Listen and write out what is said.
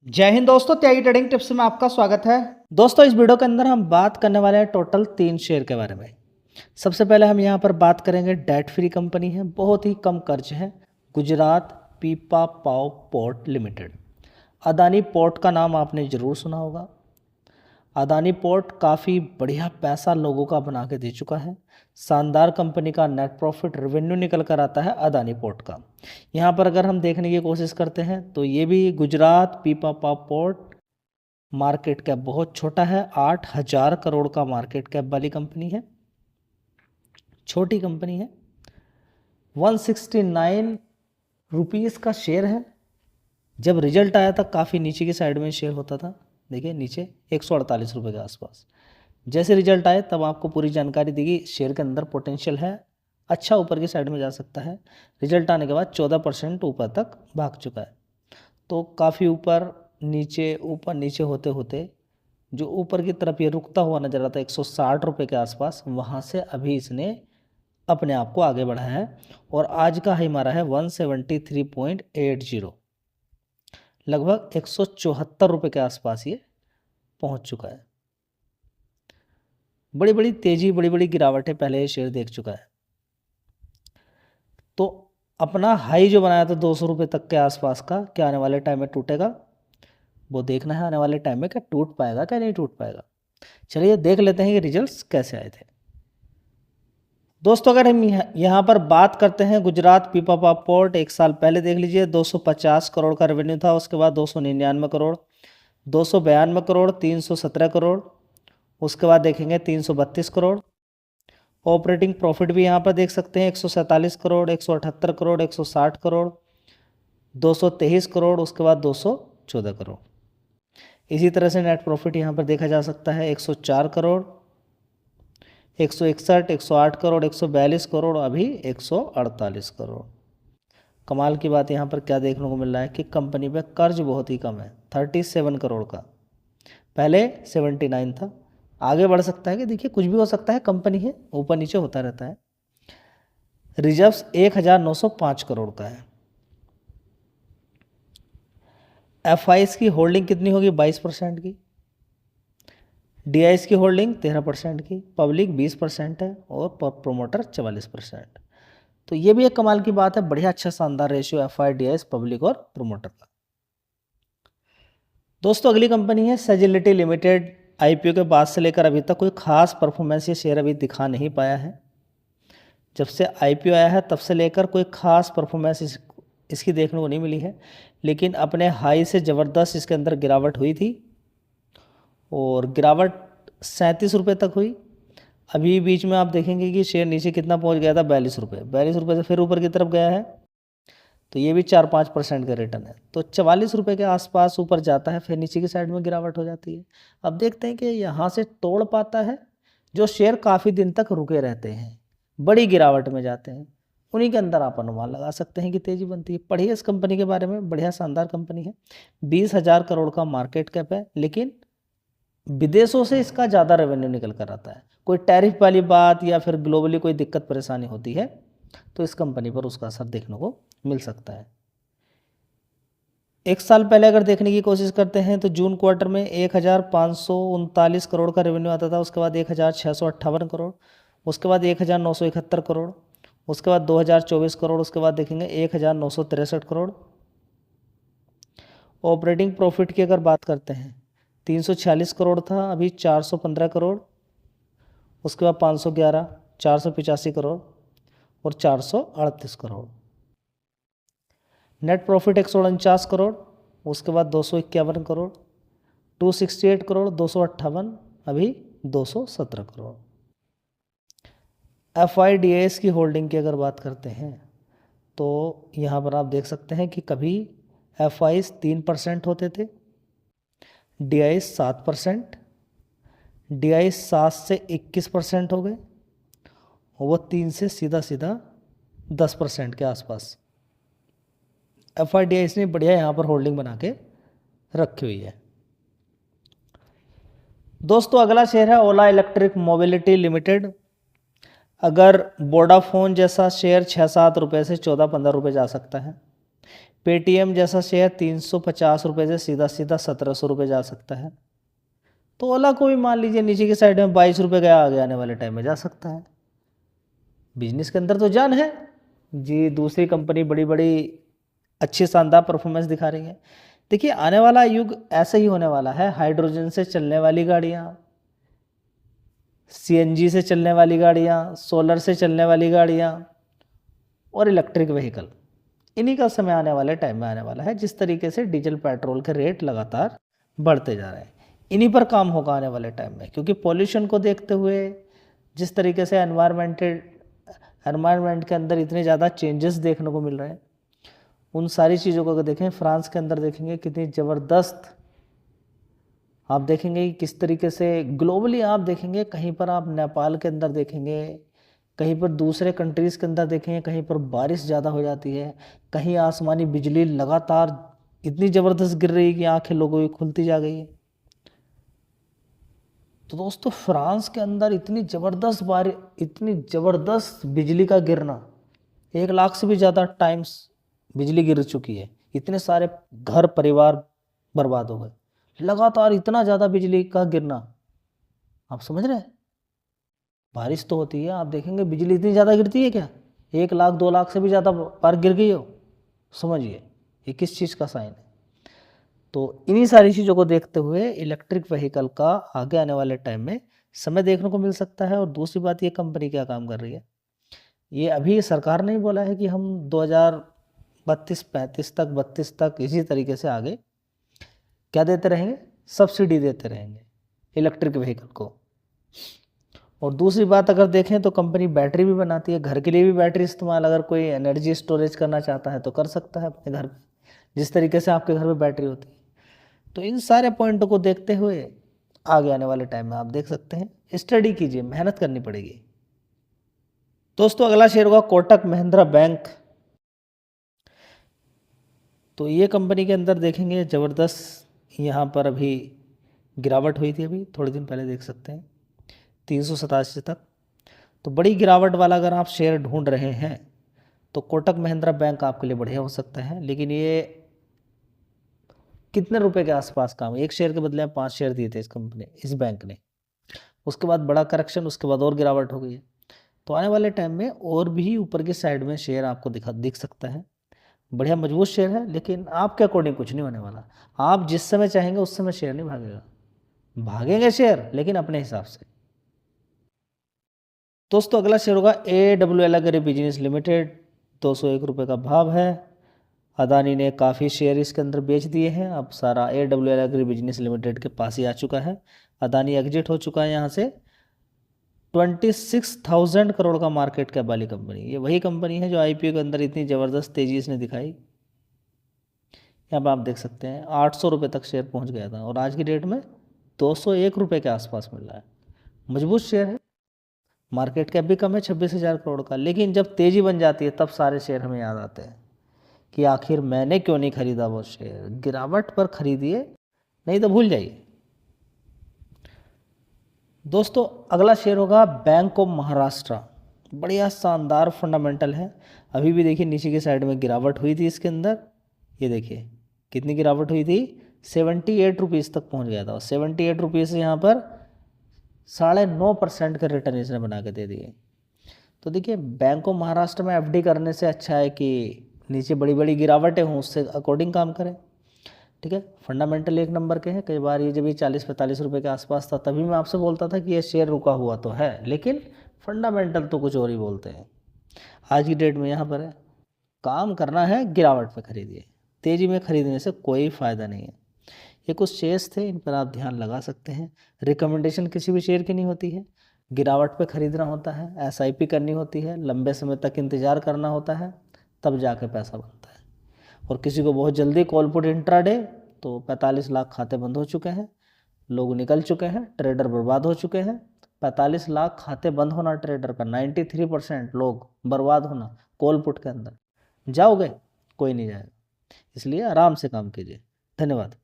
जय हिंद दोस्तों, त्यागी trading tips में आपका स्वागत है। दोस्तों, इस वीडियो के अंदर हम बात करने वाले हैं टोटल 3 शेयर के बारे में। सबसे पहले हम यहाँ पर बात करेंगे, डेट फ्री कंपनी है, बहुत ही कम कर्ज है, गुजरात पीपा पाव पोर्ट लिमिटेड। अदानी पोर्ट का नाम आपने ज़रूर सुना होगा। अदानी पोर्ट काफ़ी बढ़िया पैसा लोगों का बना के दे चुका है। शानदार कंपनी का नेट प्रॉफिट रेवेन्यू निकल कर आता है अदानी पोर्ट का। यहाँ पर अगर हम देखने की कोशिश करते हैं तो ये भी गुजरात पीपा पाव पोर्ट मार्केट कैप बहुत छोटा है, 8,000 करोड़ का मार्केट कैप वाली कंपनी है, छोटी कंपनी है। 169 रुपीज़ का शेयर है। जब रिजल्ट आया था काफ़ी नीचे की साइड में शेयर होता था, देखिए नीचे 148 रुपये के आसपास। जैसे रिजल्ट आए तब आपको पूरी जानकारी दी गई, शेयर के अंदर पोटेंशियल है, अच्छा ऊपर की साइड में जा सकता है। रिजल्ट आने के बाद 14% ऊपर तक भाग चुका है। तो काफ़ी ऊपर नीचे होते होते जो ऊपर की तरफ ये रुकता हुआ नजर आता है 160 रुपये के आसपास, वहाँ से अभी इसने अपने आप को आगे बढ़ाया है और आज का हाई मारा है 173.80, लगभग 174 रुपये के आसपास ये पहुंच चुका है। बड़ी बड़ी तेजी, बड़ी बड़ी गिरावटें पहले ये शेयर देख चुका है। तो अपना हाई जो बनाया था 200 रुपये तक के आसपास का, क्या आने वाले टाइम में टूटेगा वो देखना है। आने वाले टाइम में क्या टूट पाएगा क्या नहीं टूट पाएगा। चलिए देख लेते हैं कि रिजल्ट्स कैसे आए थे। दोस्तों, अगर हम यहाँ पर बात करते हैं गुजरात पीपा पाव पोर्ट, 1 साल पहले देख लीजिए 250 करोड़ का रेवेन्यू था, उसके बाद 299 करोड़, 292 करोड़, 317 करोड़, उसके बाद देखेंगे 332 करोड़। ऑपरेटिंग प्रॉफिट भी यहाँ पर देख सकते हैं 147 करोड़, 178 करोड़, 160 करोड़, 223 करोड़, उसके बाद 214 करोड़। इसी तरह से नेट प्रॉफिट यहाँ पर देखा जा सकता है 104 करोड़, 161, 108 करोड़, 142 करोड़, अभी 148 करोड़। कमाल की बात यहाँ पर क्या देखने को मिल रहा है कि कंपनी पे कर्ज बहुत ही कम है, 37 करोड़ का, पहले 79 था। आगे बढ़ सकता है कि देखिए कुछ भी हो सकता है, कंपनी है, ऊपर नीचे होता रहता है। रिजर्व्स 1905 करोड़ का है। एफआईएस की होल्डिंग कितनी होगी? 22% की। डीआईएस की होल्डिंग 13% की, पब्लिक 20% है और प्रोमोटर 44%। तो ये भी एक कमाल की बात है, बढ़िया अच्छा शानदार रेशियो एफआई डीआईएस पब्लिक और प्रोमोटर का। दोस्तों, अगली कंपनी है सेजिलिटी लिमिटेड। आईपीओ के बाद से लेकर अभी तक कोई खास परफॉर्मेंस ये शेयर अभी दिखा नहीं पाया है। जब से आईपीओ आया है तब से लेकर कोई खास परफॉर्मेंस इसकी देखने को नहीं मिली है, लेकिन अपने हाई से ज़बरदस्त इसके अंदर गिरावट हुई थी और गिरावट 37 रुपये तक हुई। अभी बीच में आप देखेंगे कि शेयर नीचे कितना पहुंच गया था, 42 रुपये। 42 रुपये से फिर ऊपर की तरफ गया है, तो ये भी 4-5% का रिटर्न है। तो 44 रुपये के आसपास ऊपर जाता है, फिर नीचे की साइड में गिरावट हो जाती है। अब देखते हैं कि यहाँ से तोड़ पाता है। जो शेयर काफ़ी दिन तक रुके रहते हैं, बड़ी गिरावट में जाते हैं, उन्हीं के अंदर आप अनुमान लगा सकते हैं कि तेज़ी बनती है। पढ़िए इस कंपनी के बारे में, बढ़िया शानदार कंपनी है। 20,000 करोड़ का मार्केट कैप है, लेकिन विदेशों से इसका ज़्यादा रेवेन्यू निकल कर आता है। कोई टैरिफ वाली बात या फिर ग्लोबली कोई दिक्कत परेशानी होती है तो इस कंपनी पर उसका असर देखने को मिल सकता है। 1 साल पहले अगर देखने की कोशिश करते हैं तो जून क्वार्टर में 1,539 करोड़ का रेवेन्यू आता था, उसके बाद 1,658 करोड़, उसके बाद 1,971 करोड़, उसके बाद 2,024 करोड़, उसके बाद देखेंगे 1,963 करोड़। ऑपरेटिंग प्रॉफिट की अगर बात करते हैं 346 करोड़ था, अभी 415 करोड़, उसके बाद 511, 485 करोड़ और 438 करोड़। नेट प्रॉफिट 149 करोड़, उसके बाद 251 करोड़, 268 करोड़, 258, अभी 217 करोड़। एफआईडीएस की होल्डिंग की अगर बात करते हैं तो यहाँ पर आप देख सकते हैं कि कभी एफआईस 3% होते थे, डीआईएस 7%, डीआईएस 7 से 21% हो गए और वो 3 से सीधा 10% के आसपास। एफआईडीएस ने बढ़िया यहाँ पर होल्डिंग बना के रखी हुई है। दोस्तों, अगला शेयर है ओला इलेक्ट्रिक मोबिलिटी लिमिटेड। अगर वोडाफोन जैसा शेयर 6-7 रुपये से 14-15 रुपये जा सकता है, पेटीएम जैसा शेयर 350 रुपये से सीधा सीधा 1700 रुपये जा सकता है। तो ओला को भी मान लीजिए नीचे की साइड में 22 रुपये गया, आगे आने वाले टाइम में जा सकता है। बिजनेस के अंदर तो जान है जी। दूसरी कंपनी बड़ी बड़ी अच्छी शानदार परफॉर्मेंस दिखा रही है। देखिए आने वाला युग ऐसे ही होने वाला है। हाइड्रोजन से चलने वाली गाड़ियाँ, सीएनजी से चलने वाली गाड़ियाँ, सोलर से चलने वाली गाड़ियाँ और इलेक्ट्रिक व्हीकल, इन्हीं का समय आने वाले टाइम में आने वाला है। जिस तरीके से डीजल पेट्रोल के रेट लगातार बढ़ते जा रहे हैं, इन्हीं पर काम होगा आने वाले टाइम में। क्योंकि पॉल्यूशन को देखते हुए जिस तरीके से एनवायरनमेंट के अंदर इतने ज़्यादा चेंजेस देखने को मिल रहे हैं, उन सारी चीज़ों को अगर देखें, फ्रांस के अंदर देखेंगे कितनी ज़बरदस्त आप देखेंगे कि किस तरीके से ग्लोबली आप देखेंगे, कहीं पर आप नेपाल के अंदर देखेंगे, कहीं पर दूसरे कंट्रीज़ के अंदर देखेंगे, कहीं पर बारिश ज़्यादा हो जाती है, कहीं आसमानी बिजली लगातार इतनी ज़बरदस्त गिर रही है कि आंखें लोगों की खुलती जा गई है। तो दोस्तों फ्रांस के अंदर इतनी ज़बरदस्त बिजली का गिरना, 1 लाख से भी ज़्यादा टाइम्स बिजली गिर चुकी है। इतने सारे घर परिवार बर्बाद हो गए, लगातार इतना ज़्यादा बिजली का गिरना। आप समझ रहे हैं? बारिश तो होती है, आप देखेंगे बिजली इतनी ज़्यादा गिरती है क्या? 1 लाख 2 लाख से भी ज़्यादा बार गिर गई हो। समझिए ये किस चीज़ का साइन है। तो इन्हीं सारी चीज़ों को देखते हुए इलेक्ट्रिक व्हीकल का आगे आने वाले टाइम में समय देखने को मिल सकता है। और दूसरी बात, ये कंपनी क्या काम कर रही है, ये अभी सरकार ने ही बोला है कि हम 2032-35 तक 32 तक इसी तरीके से आगे क्या देते रहेंगे, सब्सिडी देते रहेंगे इलेक्ट्रिक व्हीकल को। और दूसरी बात अगर देखें तो कंपनी बैटरी भी बनाती है, घर के लिए भी बैटरी इस्तेमाल अगर कोई एनर्जी स्टोरेज करना चाहता है तो कर सकता है अपने घर में, जिस तरीके से आपके घर में बैटरी होती है। तो इन सारे पॉइंटों को देखते हुए आगे आने वाले टाइम में आप देख सकते हैं, स्टडी कीजिए, मेहनत करनी पड़ेगी। दोस्तों अगला शेयर होगा कोटक महिंद्रा बैंक। तो ये कंपनी के अंदर देखेंगे ज़बरदस्त यहाँ पर अभी गिरावट हुई थी, अभी थोड़े दिन पहले देख सकते हैं 387 तक। तो बड़ी गिरावट वाला अगर आप शेयर ढूंढ रहे हैं तो कोटक महिंद्रा बैंक आपके लिए बढ़िया हो सकता है। लेकिन ये कितने रुपए के आसपास काम, 1 शेयर के बदले में 5 शेयर दिए थे इस बैंक ने। उसके बाद बड़ा करेक्शन, उसके बाद और गिरावट हो गई है। तो आने वाले टाइम में और भी ऊपर की साइड में शेयर आपको दिख सकता है। बढ़िया मजबूत शेयर है, लेकिन आपके अकॉर्डिंग कुछ नहीं होने वाला। आप जिस समय चाहेंगे उस समय शेयर नहीं भागेगा, भागेंगे शेयर लेकिन अपने हिसाब से। दोस्तों अगला शेयर होगा AWL एग्री बिजनेस लिमिटेड। 201 रुपये का भाव है। अदानी ने काफ़ी शेयर इसके अंदर बेच दिए हैं, अब सारा AWL एग्री बिजनेस लिमिटेड के पास ही आ चुका है। अदानी एग्जिट हो चुका है यहाँ से। 26,000 करोड़ का मार्केट कैप वाली कंपनी, ये वही कंपनी है जो IPO के अंदर इतनी ज़बरदस्त तेज़ी इसने दिखाई। यहाँ पर आप देख सकते हैं 800 रुपये तक शेयर पहुँच गया था और आज की डेट में 201 रुपये के आसपास मिल रहा है। मजबूत शेयर है, मार्केट कैप भी कम है 26,000 करोड़ का। लेकिन जब तेज़ी बन जाती है तब सारे शेयर हमें याद आते हैं कि आखिर मैंने क्यों नहीं खरीदा वो शेयर। गिरावट पर खरीदिए, नहीं तो भूल जाइए। दोस्तों अगला शेयर होगा बैंक ऑफ महाराष्ट्र। बढ़िया शानदार फंडामेंटल है। अभी भी देखिए नीचे की साइड में गिरावट हुई थी इसके अंदर, ये देखिए कितनी गिरावट हुई थी, 78 रुपीज़ तक पहुंच गया था। 78 रुपीज़ से यहाँ पर 9.5% का रिटर्न इसने बना के दे दिए। तो देखिए बैंक ऑफ महाराष्ट्र में FD करने से अच्छा है कि नीचे बड़ी बड़ी गिरावटें हों, उससे अकॉर्डिंग काम करें। ठीक है, फंडामेंटल 1 नंबर के हैं। कई बार ये जब ये 40-45 रुपये के आसपास था तभी मैं आपसे बोलता था कि ये शेयर रुका हुआ तो है, लेकिन फंडामेंटल तो कुछ और ही बोलते हैं। आज की डेट में यहाँ पर है, काम करना है गिरावट पे खरीदिए, तेज़ी में खरीदने से कोई फ़ायदा नहीं है। ये कुछ शेयर्स थे, इन पर आप ध्यान लगा सकते हैं। रिकमेंडेशन किसी भी शेयर की नहीं होती है, गिरावट पे खरीदना होता है, SIP करनी होती है, लंबे समय तक इंतज़ार करना होता है, तब जाके पैसा बनता है। और किसी को बहुत जल्दी कॉल पुट इंट्राडे, तो 45 लाख खाते बंद हो चुके हैं, लोग निकल चुके हैं, ट्रेडर बर्बाद हो चुके हैं। 45 लाख खाते बंद होना ट्रेडर का, 93% लोग बर्बाद होना कॉल पुट के अंदर। जाओगे? कोई नहीं जाएगा। इसलिए आराम से काम कीजिए। धन्यवाद।